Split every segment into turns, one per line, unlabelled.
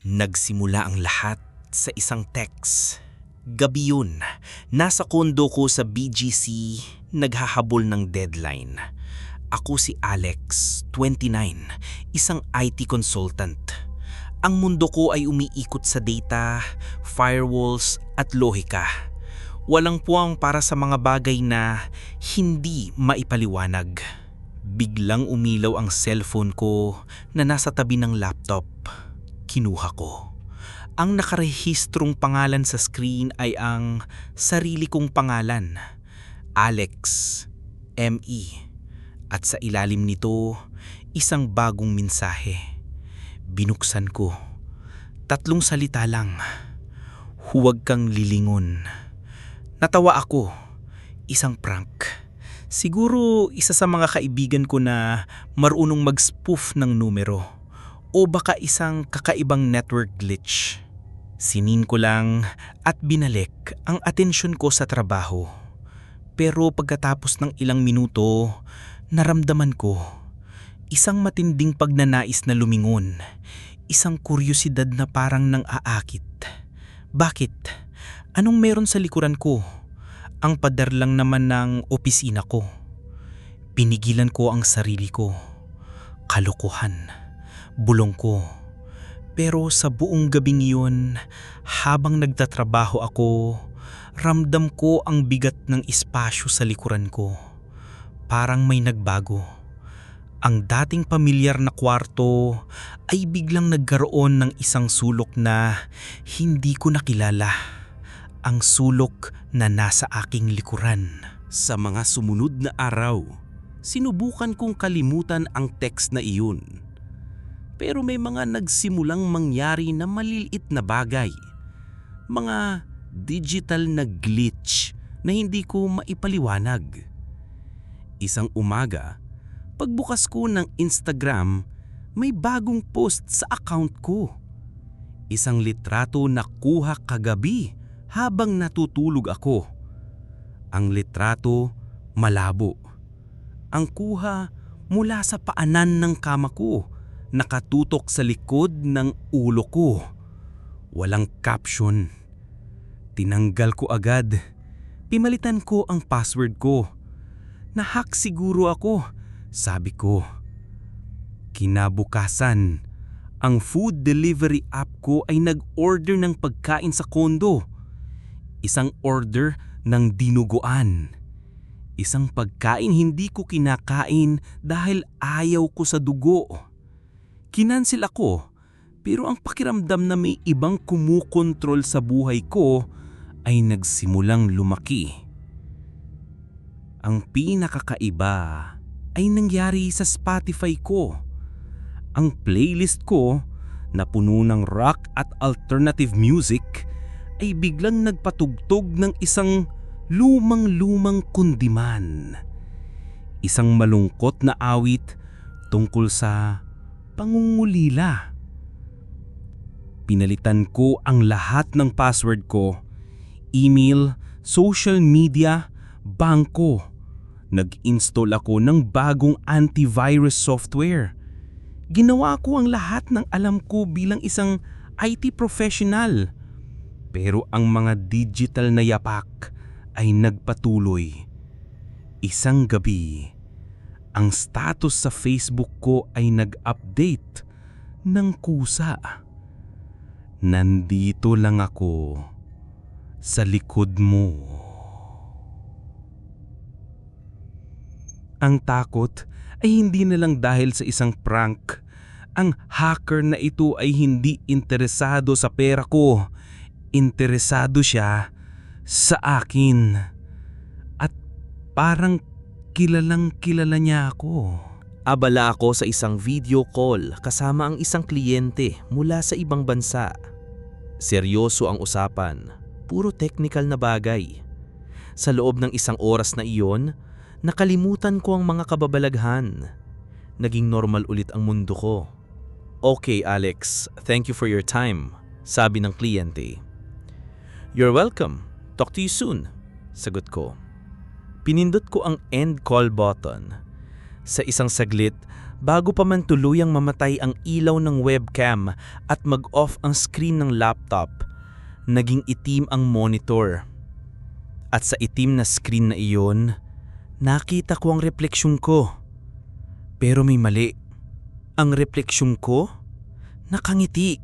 Nagsimula ang lahat sa isang text. Gabi yun, nasa kondo ko sa BGC, naghahabol ng deadline. Ako si Alex, 29, isang IT consultant. Ang mundo ko ay umiikot sa data, firewalls at lohika. Walang puwang para sa mga bagay na hindi maipaliwanag. Biglang umilaw ang cellphone ko na nasa tabi ng laptop. Kinuha ko. Ang nakarehistrong pangalan sa screen ay ang sarili kong pangalan, Alex, M.E. At sa ilalim nito, isang bagong mensahe. Binuksan ko. 3 salita lang. Huwag kang lilingon. Natawa ako. Isang prank. Siguro isa sa mga kaibigan ko na marunong mag-spoof ng numero. O baka isang kakaibang network glitch. Sinin ko lang at binalik ang atensyon ko sa trabaho. Pero pagkatapos ng ilang minuto, naramdaman ko isang matinding pagnanais na lumingon. Isang kuryosidad na parang nang aakit. Bakit? Anong meron sa likuran ko? Ang pader lang naman ng opisina ko. Pinigilan ko ang sarili ko. Kalokohan. Bulong ko. Pero sa buong gabing iyon, habang nagtatrabaho ako, ramdam ko ang bigat ng espasyo sa likuran ko. Parang may nagbago. Ang dating pamilyar na kwarto ay biglang nagkaroon ng isang sulok na hindi ko nakilala. Ang sulok na nasa aking likuran.
Sa mga sumunod na araw, sinubukan kong kalimutan ang text na iyon. Pero may mga nagsimulang mangyari na maliliit na bagay. Mga digital na glitch na hindi ko maipaliwanag. Isang umaga, pagbukas ko ng Instagram, may bagong post sa account ko. Isang litrato na kuha kagabi habang natutulog ako. Ang litrato malabo. Ang kuha mula sa paanan ng kama ko. Nakatutok sa likod ng ulo ko. Walang caption. Tinanggal ko agad. Pimalitan ko ang password ko. Nahack siguro ako, sabi ko. Kinabukasan, ang food delivery app ko ay nag-order ng pagkain sa kondo. Isang order ng dinuguan. Isang pagkain hindi ko kinakain dahil ayaw ko sa dugo. Kinansil ako, pero ang pakiramdam na may ibang kumukontrol sa buhay ko ay nagsimulang lumaki. Ang pinakakaiba ay nangyari sa Spotify ko. Ang playlist ko na puno ng rock at alternative music ay biglang nagpatugtog ng isang lumang-lumang kundiman. Isang malungkot na awit tungkol sa pangungulila. Pinalitan ko ang lahat ng password ko, email, social media, bangko. Nag-install ako ng bagong antivirus software. Ginawa ko ang lahat ng alam ko bilang isang IT professional. Pero ang mga digital na yapak ay nagpatuloy. Isang gabi, ang status sa Facebook ko ay nag-update ng kusa. Nandito lang ako sa likod mo. Ang takot ay hindi na lang dahil sa isang prank. Ang hacker na ito ay hindi interesado sa pera ko. Interesado siya sa akin. At parang kilalang kilala niya ako.
Abala ako sa isang video call kasama ang isang kliyente mula sa ibang bansa. Seryoso ang usapan, puro technical na bagay. Sa loob ng 1 oras na iyon, nakalimutan ko ang mga kababalaghan. Naging normal ulit ang mundo ko. Okay Alex, thank you for your time, sabi ng kliyente. You're welcome, talk to you soon, sagot ko. Pinindot ko ang end call button. Sa isang saglit,
Bago pa man tuluyang mamatay ang ilaw ng webcam at mag-off ang screen ng laptop, naging itim ang monitor. At sa itim na screen na iyon, nakita ko ang refleksyon ko. Pero may mali. Ang refleksyon ko, nakangiti.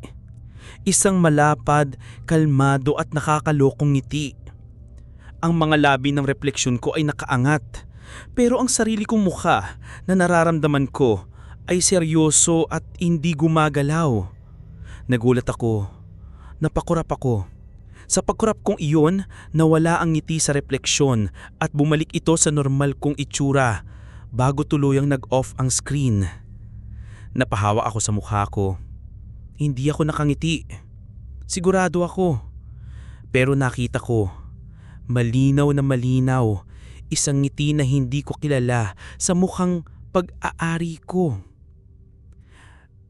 Isang malapad, kalmado at nakakalokong ngiti. Ang mga labi ng refleksyon ko ay nakaangat. Pero ang sarili kong mukha na nararamdaman ko ay seryoso at hindi gumagalaw. Nagulat ako. Napakurap ako. Sa pagkurap kong iyon, nawala ang ngiti sa refleksyon at bumalik ito sa normal kong itsura bago tuluyang nag-off ang screen. Napahawa ako sa mukha ko. Hindi ako nakangiti. Sigurado ako. Pero nakita ko, malinaw na malinaw, isang ngiti na hindi ko kilala sa mukhang pag-aari ko.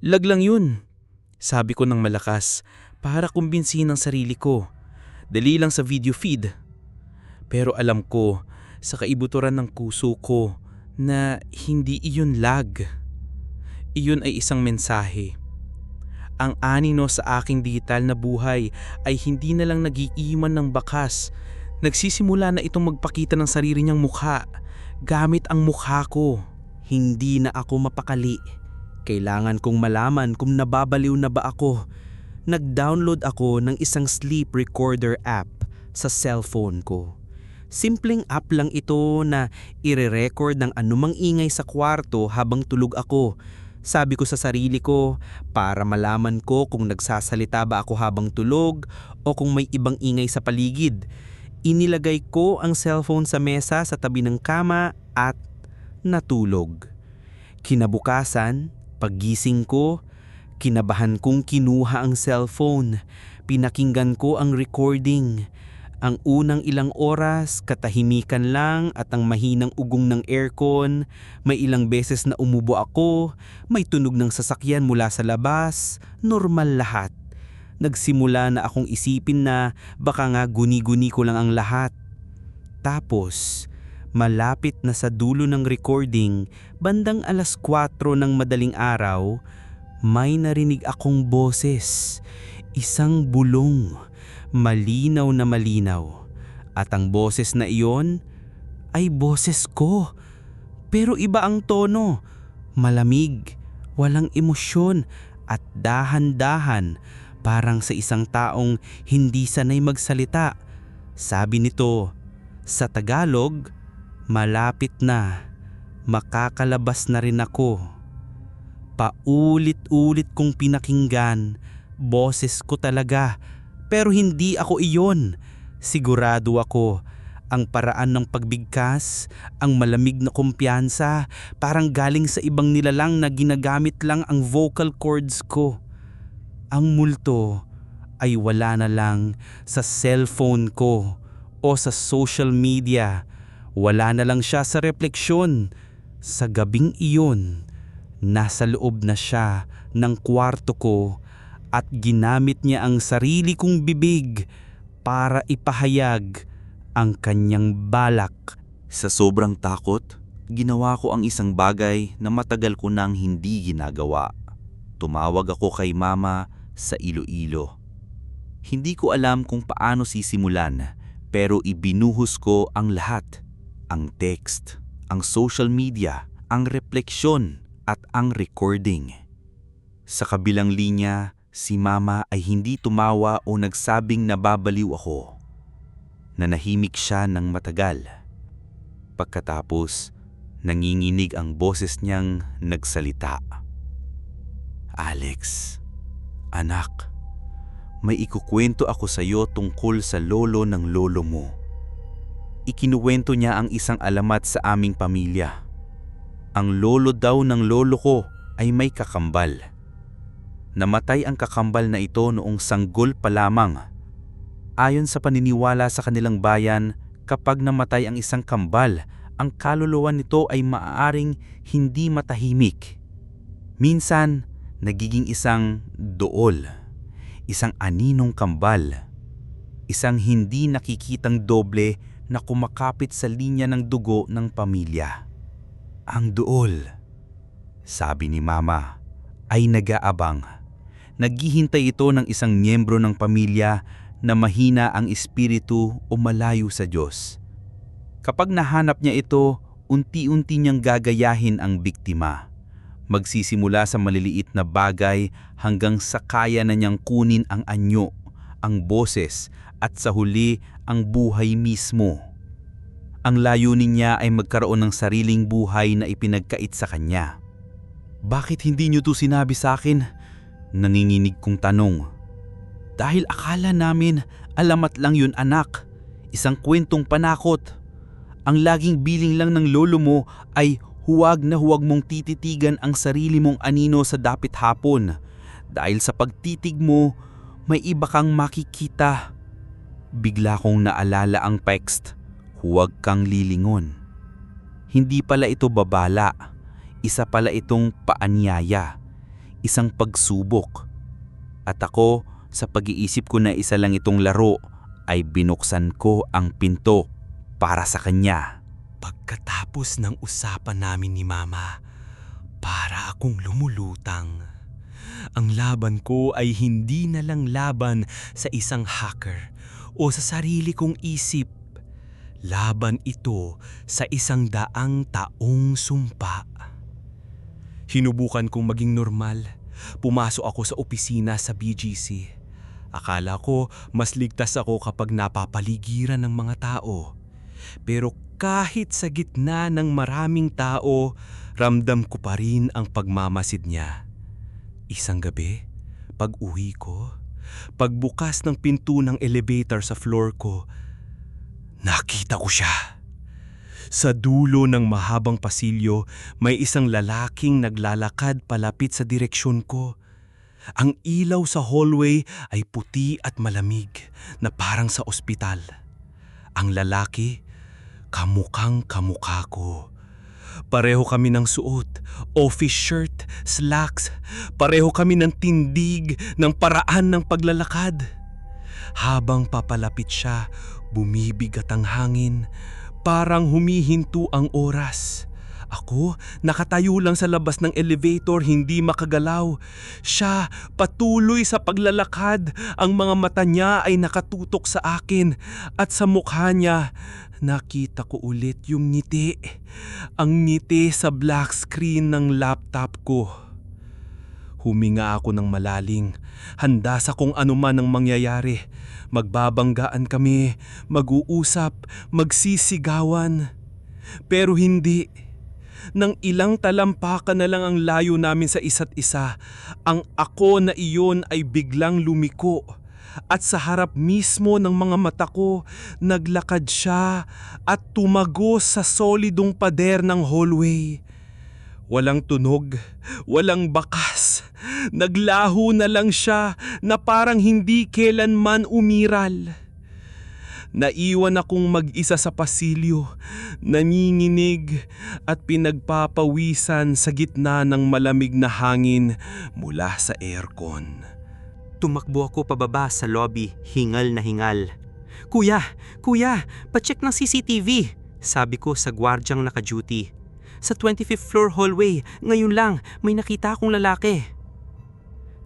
Laglang yun, sabi ko ng malakas para kumbinsihin ang sarili ko. Dali lang sa video feed. Pero alam ko sa kaibuturan ng puso ko na hindi iyon lag. Iyon ay isang mensahe. Ang anino sa aking digital na buhay ay hindi na lang nag-iiman ng bakas. Nagsisimula na itong magpakita ng sarili niyang mukha gamit ang mukha ko. Hindi na ako mapakali. Kailangan kong malaman kung nababaliw na ba ako. Nag-download ako ng isang sleep recorder app sa cellphone ko. Simpleng app lang ito na ire-record ng anumang ingay sa kwarto habang tulog ako. Sabi ko sa sarili ko para malaman ko kung nagsasalita ba ako habang tulog o kung may ibang ingay sa paligid. Inilagay ko ang cellphone sa mesa sa tabi ng kama at natulog. Kinabukasan, paggising ko, kinabahan kong kinuha ang cellphone. Pinakinggan ko ang recording. Ang unang ilang oras, katahimikan lang at ang mahinang ugong ng aircon. May ilang beses na umubo ako, may tunog ng sasakyan mula sa labas, normal lahat. Nagsimula na akong isipin na baka nga guni-guni ko lang ang lahat. Tapos, malapit na sa dulo ng recording, bandang 4:00 ng madaling araw, may narinig akong boses. Isang bulong. Malinaw na malinaw. At ang boses na iyon ay boses ko. Pero iba ang tono. Malamig, walang emosyon at dahan-dahan parang sa isang taong hindi sanay magsalita. Sabi nito, sa Tagalog, malapit na, makakalabas na rin ako. Paulit-ulit kong pinakinggan, boses ko talaga. Pero hindi ako iyon. Sigurado ako, ang paraan ng pagbigkas, ang malamig na kumpiyansa, parang galing sa ibang nilalang na ginagamit lang ang vocal cords ko. Ang multo ay wala na lang sa cellphone ko o sa social media. Wala na lang siya sa refleksyon. Sa gabing iyon, nasa loob na siya ng kwarto ko at ginamit niya ang sarili kong bibig para ipahayag ang kanyang balak.
Sa sobrang takot, ginawa ko ang isang bagay na matagal ko nang hindi ginagawa. Tumawag ako kay Mama sa Iloilo. Hindi ko alam kung paano sisimulan, pero ibinuhos ko ang lahat. Ang text, ang social media, ang refleksyon at ang recording. Sa kabilang linya, si Mama ay hindi tumawa o nagsabing nababaliw ako. Nanahimik siya ng matagal. Pagkatapos, nanginginig ang boses niyang nagsalita. Alex, anak, may ikukwento ako sa iyo tungkol sa lolo ng lolo mo. Ikinuwento niya ang isang alamat sa aming pamilya. Ang lolo daw ng lolo ko ay may kakambal. Namatay ang kakambal na ito noong sanggol pa lamang. Ayon sa paniniwala sa kanilang bayan, kapag namatay ang isang kambal, ang kaluluwa nito ay maaaring hindi matahimik. Minsan, nagiging isang dool, isang aninong kambal, isang hindi nakikitang doble na kumakapit sa linya ng dugo ng pamilya. Ang dool, Sabi ni Mama, ay nag-aabang. Naghihintay ito ng isang miyembro ng pamilya na mahina ang espiritu o malayo sa Diyos. Kapag nahanap niya ito, unti-unti niyang gagayahin ang biktima. Magsisimula sa maliliit na bagay hanggang sa kaya na niyang kunin ang anyo, ang boses at sa huli ang buhay mismo. Ang layunin niya ay magkaroon ng sariling buhay na ipinagkait sa kanya. Bakit hindi niyo to sinabi sa akin? Nanginginig kong tanong. Dahil akala namin alamat lang yun, anak. Isang kwentong panakot. Ang laging biling lang ng lolo mo ay huwag na huwag mong tititigan ang sarili mong anino sa dapit hapon. Dahil sa pagtitig mo, may iba kang makikita. Bigla kong naalala ang text, huwag kang lilingon. Hindi pala ito babala, isa pala itong paanyaya, isang pagsubok. At ako, sa pag-iisip ko na isa lang itong laro, ay binuksan ko ang pinto para sa kanya.
Pagkatapos ng usapan namin ni Mama, para akong lumulutang. Ang laban ko ay hindi na lang laban sa isang hacker o sa sarili kong isip. Laban ito sa 100 taong sumpa. Hinubukan kong maging normal. Pumasok ako sa opisina sa BGC. Akala ko mas ligtas ako kapag napapaligiran ng mga tao. Pero kahit sa gitna ng maraming tao, ramdam ko pa rin ang pagmamasid niya. Isang gabi, pag-uwi ko, pagbukas ng pinto ng elevator sa floor ko, nakita ko siya. Sa dulo ng mahabang pasilyo, may isang lalaking naglalakad palapit sa direksyon ko. Ang ilaw sa hallway ay puti at malamig na parang sa ospital. Ang lalaki, kamukhang kamukha ko. Pareho kami ng suot, office shirt, slacks. Pareho kami ng tindig, ng paraan ng paglalakad. Habang papalapit siya, bumibigat ang hangin. Parang humihinto ang oras. Ako, nakatayo lang sa labas ng elevator, hindi makagalaw. Siya, patuloy sa paglalakad. Ang mga mata niya ay nakatutok sa akin. At sa mukha niya, nakita ko ulit yung ngiti. Ang ngiti sa black screen ng laptop ko. Huminga ako ng malaling. Handa sa kung anuman ang mangyayari. Magbabanggaan kami, mag-uusap, magsisigawan. Pero hindi. Nang ilang talampakan na lang ang layo namin sa isa't isa, ang ako na iyon ay biglang lumiko. At sa harap mismo ng mga mata ko, naglakad siya at tumagos sa solidong pader ng hallway. Walang tunog, walang bakas. Naglaho na lang siya na parang hindi kailanman umiral. Naiwan akong mag-isa sa pasilyo, nanginginig at pinagpapawisan sa gitna ng malamig na hangin mula sa aircon.
Tumakbo ako pababa sa lobby, hingal na hingal. Kuya, pacheck ng CCTV, sabi ko sa gwardyang naka-duty. Sa 25th floor hallway, ngayon lang may nakita akong lalaki.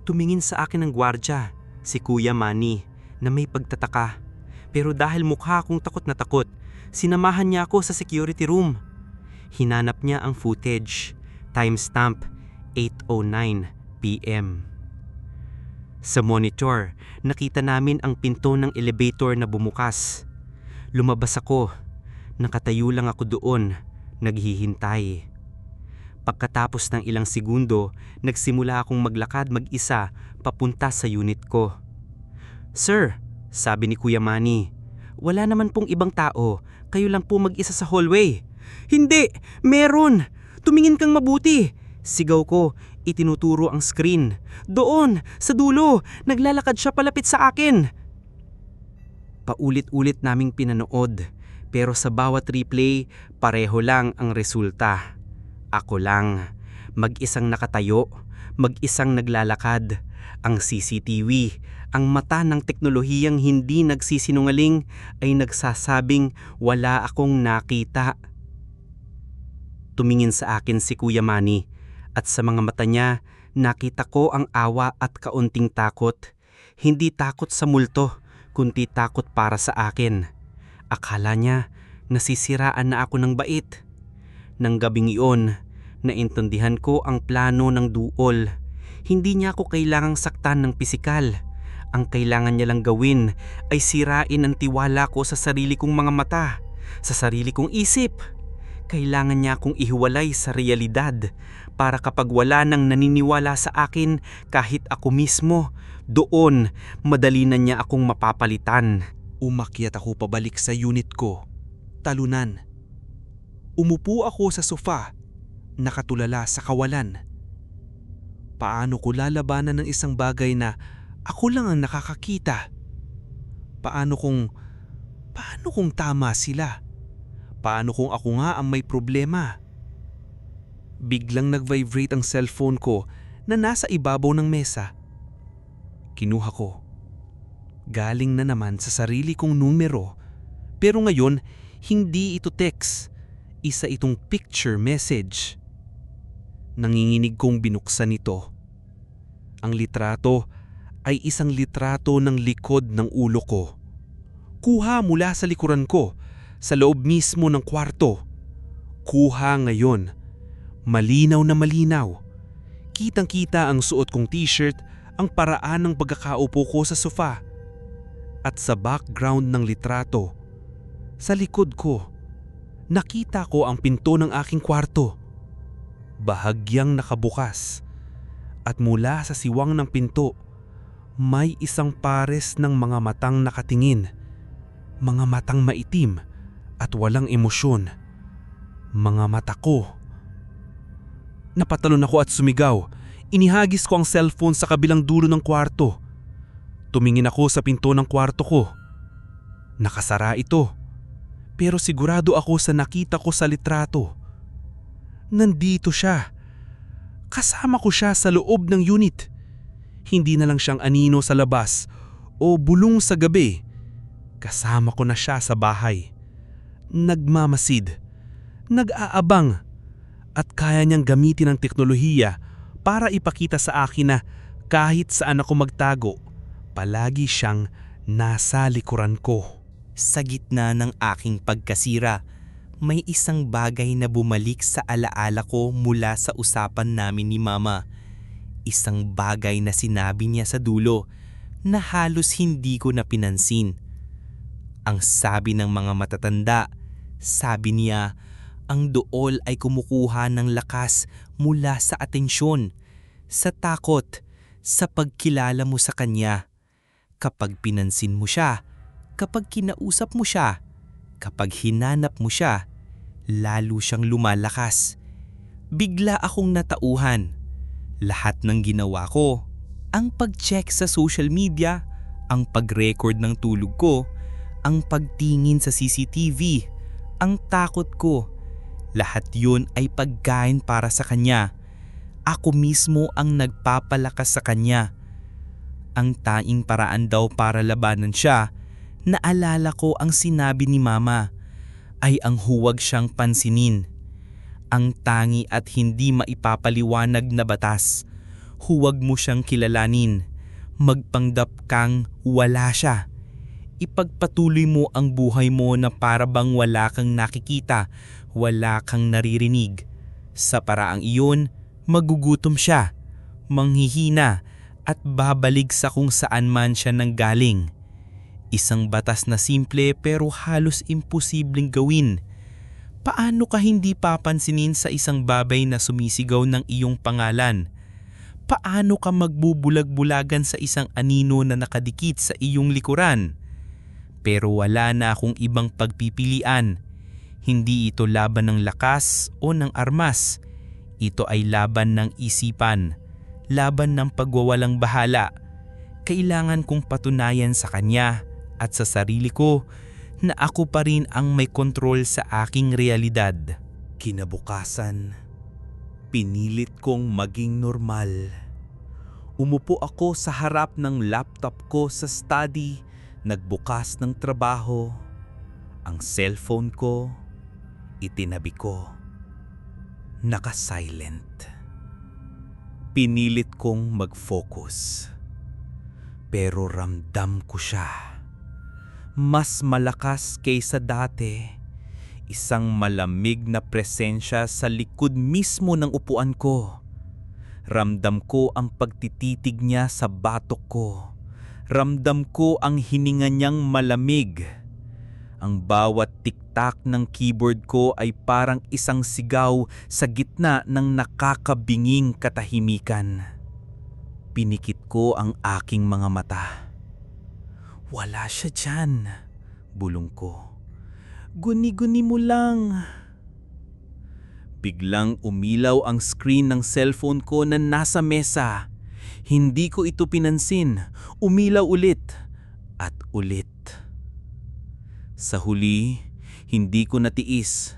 Tumingin sa akin ng gwardya, si Kuya Manny, na may pagtataka. Pero dahil mukha akong takot na takot, sinamahan niya ako sa security room. Hinanap niya ang footage, timestamp 8:09 p.m. Sa monitor, nakita namin ang pinto ng elevator na bumukas. Lumabas ako, nakatayo lang ako doon, naghihintay. Pagkatapos ng ilang segundo, nagsimula akong maglakad mag-isa papunta sa unit ko. Sir, sabi ni Kuya Manny, wala naman pong ibang tao, kayo lang po mag-isa sa hallway. Hindi, meron! Tumingin kang mabuti! Sigaw ko, itinuturo ang screen. Doon, sa dulo, naglalakad siya palapit sa akin. Paulit-ulit naming pinanood, pero sa bawat replay, pareho lang ang resulta. Ako lang, mag-isang nakatayo, mag-isang naglalakad. Ang CCTV, ang mata ng teknolohiyang hindi nagsisinungaling ay nagsasabing wala akong nakita. Tumingin sa akin si Kuya Manny At sa mga mata niya, nakita ko ang awa at kaunting takot. Hindi takot sa multo, kundi takot para sa akin. Akala niya nasisiraan na ako ng bait. Nang gabing iyon, naintindihan ko ang plano ng duol. Hindi niya ako kailangang saktan ng pisikal. Ang kailangan niya lang gawin ay sirain ang tiwala ko sa sarili kong mga mata, sa sarili kong isip. Kailangan niya akong ihiwalay sa realidad para kapag wala nang naniniwala sa akin kahit ako mismo, doon madali na niya akong mapapalitan.
Umakyat ako pabalik sa unit ko. Talunan. Umupo ako sa sofa, nakatulala sa kawalan. Paano ko lalabanan ng isang bagay na ako lang ang nakakakita? Paano kung tama sila? Paano kung ako nga ang may problema? Biglang nag-vibrate ang cellphone ko na nasa ibabaw ng mesa. Kinuha ko. Galing na naman sa sarili kong numero, pero ngayon hindi ito text, isa itong picture message. Nanginginig kong binuksan ito. Ang litrato ay isang litrato ng likod ng ulo ko. Kuha mula sa likuran ko, sa loob mismo ng kwarto. Kuha ngayon. Malinaw na malinaw. Kitang-kita ang suot kong t-shirt, ang paraan ng pagkakaupo ko sa sofa. At sa background ng litrato, sa likod ko, nakita ko ang pinto ng aking kwarto. Bahagyang nakabukas. At mula sa siwang ng pinto, may isang pares ng mga matang nakatingin. Mga matang maitim at walang emosyon. Mga mata ko. Napatalon ako at sumigaw. Inihagis ko ang cellphone sa kabilang dulo ng kwarto. Tumingin ako sa pinto ng kwarto ko. Nakasara ito. Pero sigurado ako sa nakita ko sa litrato. Nandito siya. Kasama ko siya sa loob ng unit. Hindi na lang siyang anino sa labas o bulong sa gabi. Kasama ko na siya sa bahay. Nagmamasid, nag-aabang, at kaya niyang gamitin ang teknolohiya para ipakita sa akin na kahit saan ako magtago, palagi siyang nasa likuran ko.
Sa gitna ng aking pagkasira, may isang bagay na bumalik sa alaala ko mula sa usapan namin ni Mama. Isang bagay na sinabi niya sa dulo na halos hindi ko na pinansin. Ang sabi ng mga matatanda, sabi niya, ang duol ay kumukuha ng lakas mula sa atensyon, sa takot, sa pagkilala mo sa kanya. Kapag pinansin mo siya, kapag kinausap mo siya, kapag hinanap mo siya, lalo siyang lumalakas. Bigla akong natauhan. Lahat ng ginawa ko, ang pag-check sa social media, ang pag-record ng tulog ko, ang pagtingin sa CCTV, ang takot ko, lahat yun ay pagkain para sa kanya. Ako mismo ang nagpapalakas sa kanya. Ang taing paraan daw para labanan siya, naalala ko ang sinabi ni Mama, ay ang huwag siyang pansinin. Ang tangi at hindi maipapaliwanag na batas, huwag mo siyang kilalanin, magpanggap kang wala siya. Ipagpatuloy mo ang buhay mo na para bang wala kang nakikita, wala kang naririnig. Sa paraang iyon, magugutom siya, manghihina at babalik sa kung saan man siya nanggaling. Isang batas na simple pero halos imposibleng gawin. Paano ka hindi papansinin sa isang babay na sumisigaw ng iyong pangalan? Paano ka magbubulag-bulagan sa isang anino na nakadikit sa iyong likuran? Pero wala na akong ibang pagpipilian. Hindi ito laban ng lakas o ng armas. Ito ay laban ng isipan, laban ng pagwawalang bahala. Kailangan kong patunayan sa kanya at sa sarili ko na ako pa rin ang may kontrol sa aking realidad.
Kinabukasan, pinilit kong maging normal. Umupo ako sa harap ng laptop ko sa study, nagbukas ng trabaho. Ang cellphone ko, itinabi ko. Naka-silent. Pinilit kong mag-focus. Pero ramdam ko siya. Mas malakas kaysa dati. Isang malamig na presensya sa likod mismo ng upuan ko. Ramdam ko ang pagtititig niya sa batok ko. Ramdam ko ang hininga niyang malamig. Ang bawat tiktak ng keyboard ko ay parang isang sigaw sa gitna ng nakakabinging katahimikan. Pinikit ko ang aking mga mata. Wala siya dyan, bulong ko. Guni-guni mo lang. Biglang umilaw ang screen ng cellphone ko na nasa mesa. Hindi ko ito pinansin. Umilaw ulit at ulit. Sa huli, hindi ko natiis.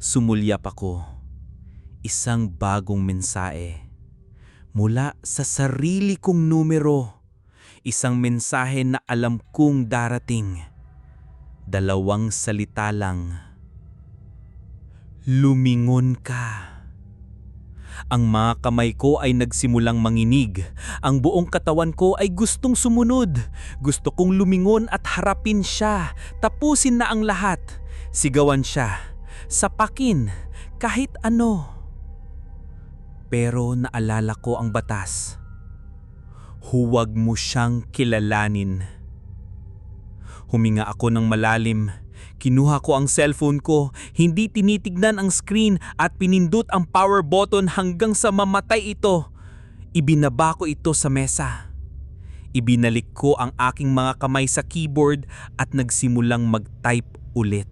Sumulyap ako. Isang bagong mensahe. Mula sa sarili kong numero. Isang mensahe na alam kong darating. 2 salita lang. Lumingon ka. Ang mga kamay ko ay nagsimulang manginig. Ang buong katawan ko ay gustong sumunod. Gusto kong lumingon at harapin siya. Tapusin na ang lahat. Sigawan siya. Sapakin. Kahit ano. Pero naalala ko ang batas. Huwag mo siyang kilalanin. Huminga ako ng malalim. Kinuha ko ang cellphone ko, hindi tinitignan ang screen at pinindot ang power button hanggang sa mamatay ito. Ibinaba ko ito sa mesa. Ibinalik ko ang aking mga kamay sa keyboard at nagsimulang mag-type ulit.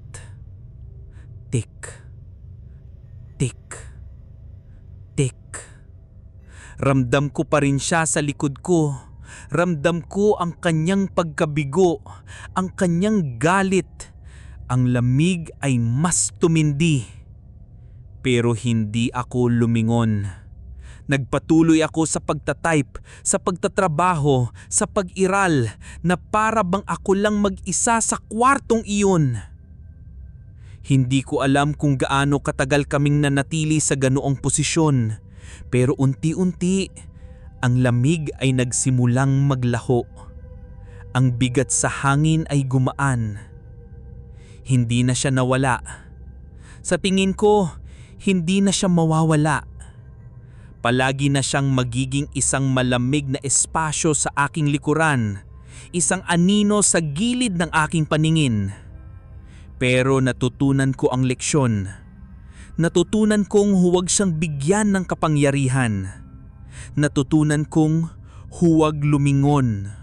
Tick. Tick. Tick. Ramdam ko pa rin siya sa likod ko. Ramdam ko ang kanyang pagkabigo, ang kanyang galit. Ang lamig ay mas tumindi. Pero hindi ako lumingon. Nagpatuloy ako sa pagtatype, sa pagtatrabaho, sa pag-iral na para bang ako lang mag-isa sa kwartong iyon. Hindi ko alam kung gaano katagal kaming nanatili sa ganoong posisyon. Pero unti-unti, ang lamig ay nagsimulang maglaho. Ang bigat sa hangin ay gumaan. Hindi na siya nawala. Sa tingin ko, hindi na siya mawawala. Palagi na siyang magiging isang malamig na espasyo sa aking likuran. Isang anino sa gilid ng aking paningin. Pero natutunan ko ang leksyon. Natutunan kong huwag siyang bigyan ng kapangyarihan. Natutunan kong huwag lumingon.